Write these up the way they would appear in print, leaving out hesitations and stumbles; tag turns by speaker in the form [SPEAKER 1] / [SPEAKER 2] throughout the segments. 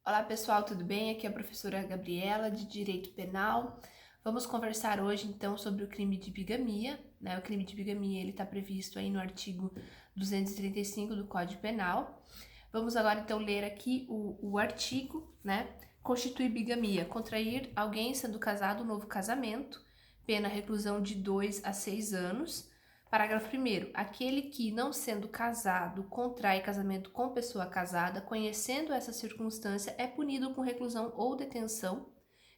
[SPEAKER 1] Olá pessoal, tudo bem? Aqui é a professora Gabriela de Direito Penal. Vamos conversar hoje então sobre o crime de bigamia, né? O crime de bigamia ele está previsto aí no artigo 235 do Código Penal. Vamos agora então ler aqui o artigo, né? Constitui bigamia, contrair alguém sendo casado, novo casamento, pena reclusão de 2 a 6 anos. Parágrafo 1º. Aquele que, não sendo casado, contrai casamento com pessoa casada, conhecendo essa circunstância, é punido com reclusão ou detenção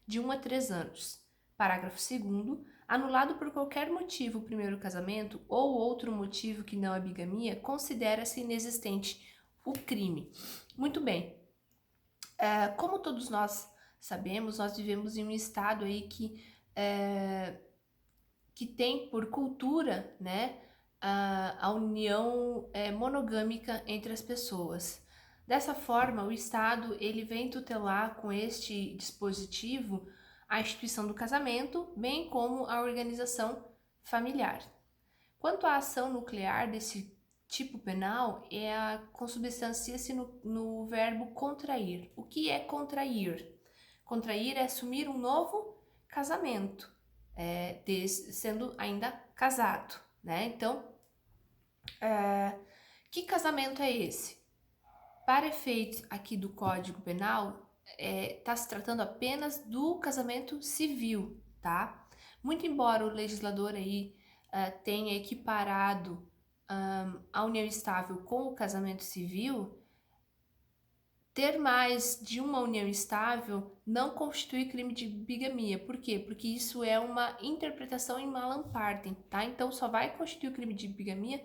[SPEAKER 1] de 1 a 3 anos. Parágrafo 2º. Anulado por qualquer motivo o primeiro casamento ou outro motivo que não a bigamia, considera-se inexistente o crime. Muito bem. Como todos nós sabemos, nós vivemos em um estado aí que tem por cultura, né, a união monogâmica entre as pessoas. Dessa forma, o Estado ele vem tutelar com este dispositivo a instituição do casamento, bem como a organização familiar. Quanto à ação nuclear desse tipo penal, consubstancia-se no verbo contrair. O que é contrair? Contrair é assumir um novo casamento, sendo ainda casado, né? Então, que casamento é esse? Para efeitos aqui do Código Penal, está se tratando apenas do casamento civil, tá? Muito embora o legislador aí tenha equiparado a união estável com o casamento civil, ter mais de uma união estável não constitui crime de bigamia. Por quê? Porque isso é uma interpretação em malam partem, tá? Então, só vai constituir o crime de bigamia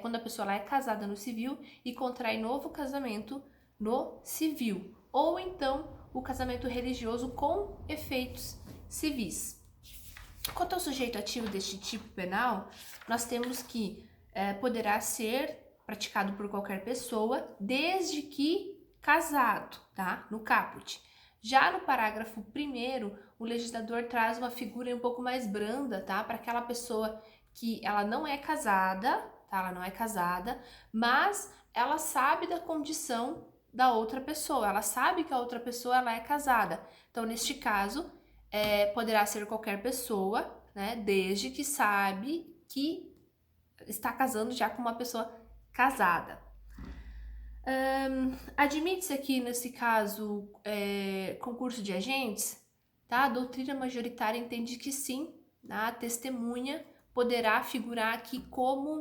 [SPEAKER 1] quando a pessoa lá é casada no civil e contrai novo casamento no civil. Ou então, o casamento religioso com efeitos civis. Quanto ao sujeito ativo deste tipo penal, nós temos que poderá ser praticado por qualquer pessoa, desde que casado, tá? No caput. Já no parágrafo 1º, o legislador traz uma figura um pouco mais branda, tá? Para aquela pessoa que ela não é casada, tá? Ela não é casada, mas ela sabe da condição da outra pessoa, ela sabe que a outra pessoa ela é casada. Então, neste caso, poderá ser qualquer pessoa, né? Desde que sabe que está casando já com uma pessoa casada. Admite-se aqui, nesse caso, concurso de agentes, tá? A doutrina majoritária entende que sim, a testemunha poderá figurar aqui como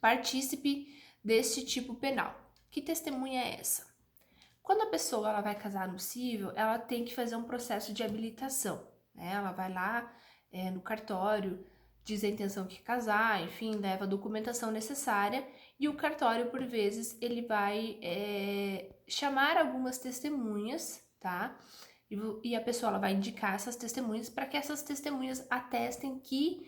[SPEAKER 1] partícipe deste tipo penal. Que testemunha é essa? Quando a pessoa ela vai casar no civil, ela tem que fazer um processo de habilitação, né? Ela vai lá no cartório, diz a intenção que quer casar, enfim, leva a documentação necessária e o cartório, por vezes, ele vai chamar algumas testemunhas, tá? E a pessoa ela vai indicar essas testemunhas para que essas testemunhas atestem que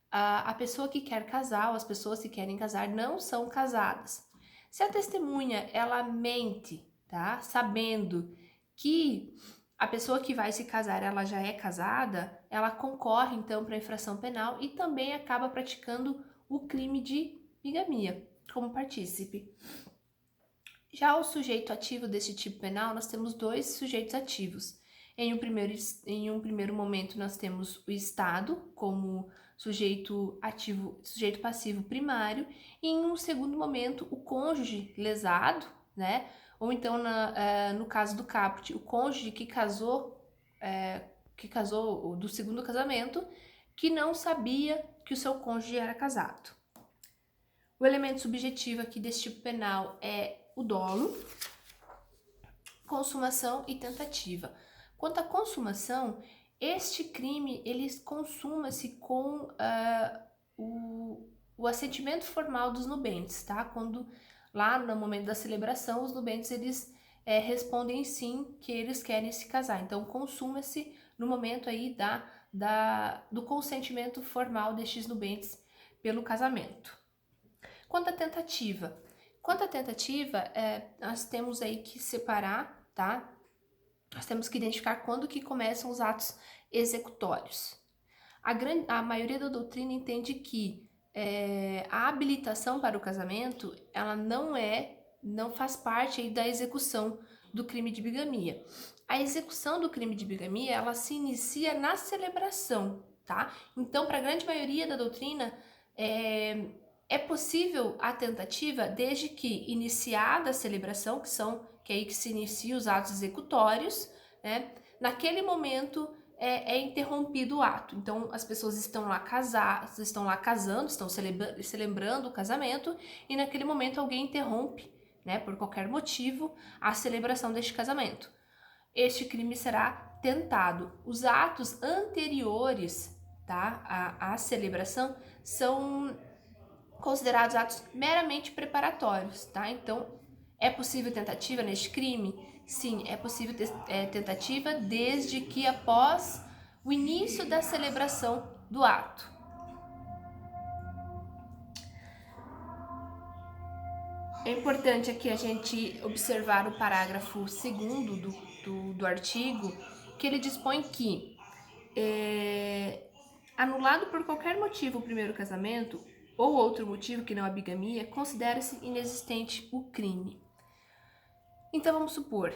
[SPEAKER 1] a pessoa que quer casar ou as pessoas que querem casar não são casadas. Se a testemunha ela mente, tá? Sabendo que a pessoa que vai se casar ela já é casada, ela concorre então para a infração penal e também acaba praticando o crime de bigamia como partícipe. Já o sujeito ativo desse tipo penal, nós temos dois sujeitos ativos. Em um primeiro momento, nós temos o Estado como sujeito ativo, sujeito passivo primário, e em um segundo momento, o cônjuge lesado, né? Ou então, no caso do caput, o cônjuge que casou do segundo casamento, que não sabia que o seu cônjuge era casado. O elemento subjetivo aqui desse tipo penal é o dolo, consumação e tentativa. Quanto à consumação, este crime ele consuma-se com o assentimento formal dos nubentes, tá? Quando lá no momento da celebração os nubentes eles respondem sim que eles querem se casar. Então consuma-se no momento aí do consentimento formal destes nubentes pelo casamento. Quanto à tentativa, nós temos aí que separar, tá? Nós temos que identificar quando que começam os atos executórios. A maioria da doutrina entende que a habilitação para o casamento, ela não faz parte aí da execução do crime de bigamia. A execução do crime de bigamia, ela se inicia na celebração, tá? Então, para a grande maioria da doutrina, é possível a tentativa desde que iniciada a celebração, que é aí que se inicia os atos executórios, né? Naquele momento é interrompido o ato. Então as pessoas estão lá casando, estão celebrando o casamento, e naquele momento alguém interrompe, né, por qualquer motivo, a celebração deste casamento. Este crime será tentado. Os atos anteriores, tá, à celebração são considerados atos meramente preparatórios, tá? Então, é possível tentativa neste crime? Sim, é possível tentativa desde que após o início da celebração do ato. É importante aqui a gente observar o parágrafo 2º do artigo, que ele dispõe que anulado por qualquer motivo o primeiro casamento, ou outro motivo que não a bigamia, considera-se inexistente o crime. Então vamos supor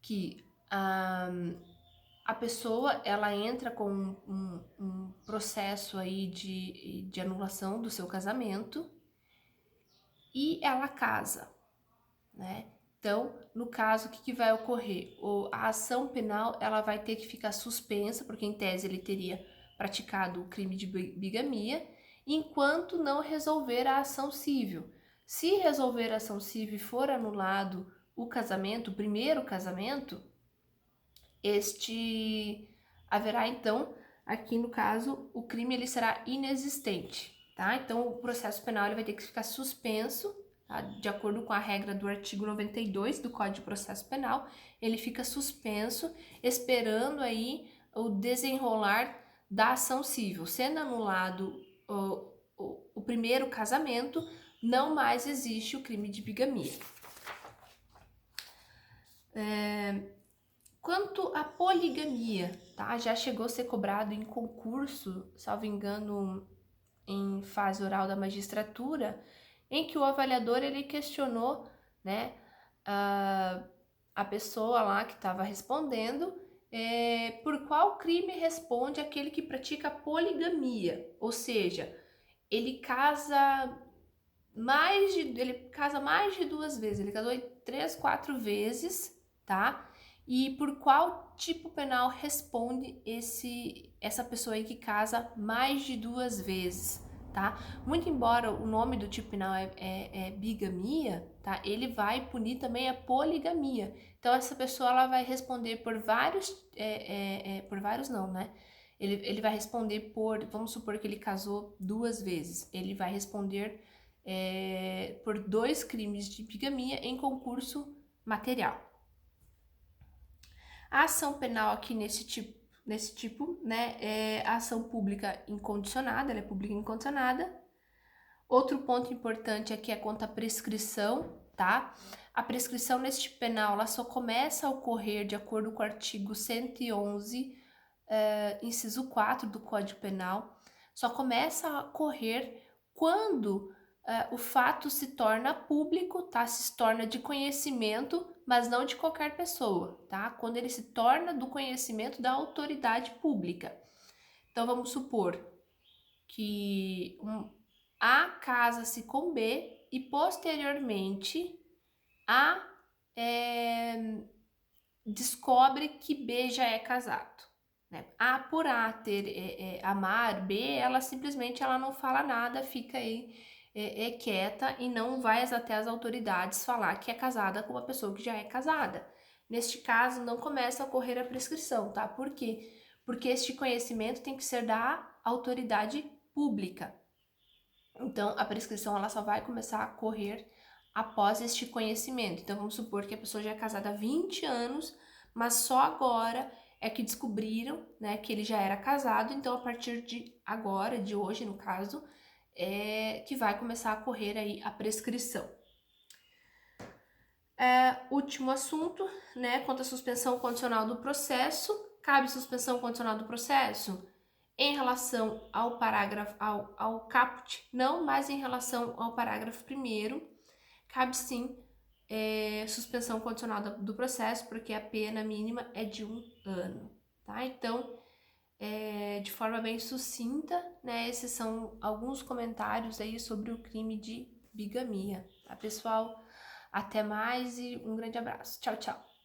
[SPEAKER 1] que a pessoa ela entra com um processo aí de anulação do seu casamento e ela casa, né? Então, no caso, o que vai ocorrer? A ação penal ela vai ter que ficar suspensa, porque em tese ele teria praticado o crime de bigamia, enquanto não resolver a ação civil. Se resolver a ação civil e for anulado o casamento, o primeiro casamento, haverá então, aqui no caso, o crime ele será inexistente, tá? Então, o processo penal ele vai ter que ficar suspenso, tá? De acordo com a regra do artigo 92 do Código de Processo Penal, ele fica suspenso, esperando aí o desenrolar da ação civil. Sendo anulado o primeiro casamento, não mais existe o crime de bigamia. Quanto à poligamia, tá? Já chegou a ser cobrado em concurso, salvo engano, em fase oral da magistratura, em que o avaliador ele questionou, né, a pessoa lá que estava respondendo por qual crime responde aquele que pratica poligamia, ou seja, ele casa mais de 2 vezes, ele casou 3, 4 vezes, tá? E por qual tipo penal responde essa pessoa aí que casa mais de 2 vezes, tá? Muito embora o nome do tipo penal é bigamia, tá? Ele vai punir também a poligamia. Então essa pessoa ela vai responder por vários, por vários não, né? Ele vai responder vamos supor que ele casou 2 vezes, ele vai responder por 2 crimes de bigamia em concurso material. A ação penal aqui nesse tipo, né, é a ação pública incondicionada, ela é pública incondicionada. Outro ponto importante aqui é quanto à prescrição, tá? A prescrição nesse tipo penal, ela só começa a ocorrer de acordo com o artigo 111, inciso 4 do Código Penal, só começa a ocorrer quando o fato se torna público, tá? Se torna de conhecimento, mas não de qualquer pessoa, tá? Quando ele se torna do conhecimento da autoridade pública. Então, vamos supor que A casa-se com B e, posteriormente, A descobre que B já é casado. Né? Por A amar B, ela simplesmente não fala nada, fica aí quieta e não vai até as autoridades falar que é casada com uma pessoa que já é casada. Neste caso, não começa a ocorrer a prescrição, tá? Por quê? Porque este conhecimento tem que ser da autoridade pública. Então, a prescrição ela só vai começar a correr após este conhecimento. Então, vamos supor que a pessoa já é casada há 20 anos, mas só agora é que descobriram, né, que ele já era casado. Então, a partir de agora, de hoje, no caso, que vai começar a correr aí a prescrição. Último assunto, né, quanto à suspensão condicional do processo. Cabe suspensão condicional do processo? Em relação ao parágrafo, ao caput, não, mas em relação ao parágrafo 1º, cabe sim suspensão condicional do processo, porque a pena mínima é de 1 ano, tá? Então, de forma bem sucinta, né, esses são alguns comentários aí sobre o crime de bigamia, tá, pessoal? Até mais e um grande abraço. Tchau, tchau!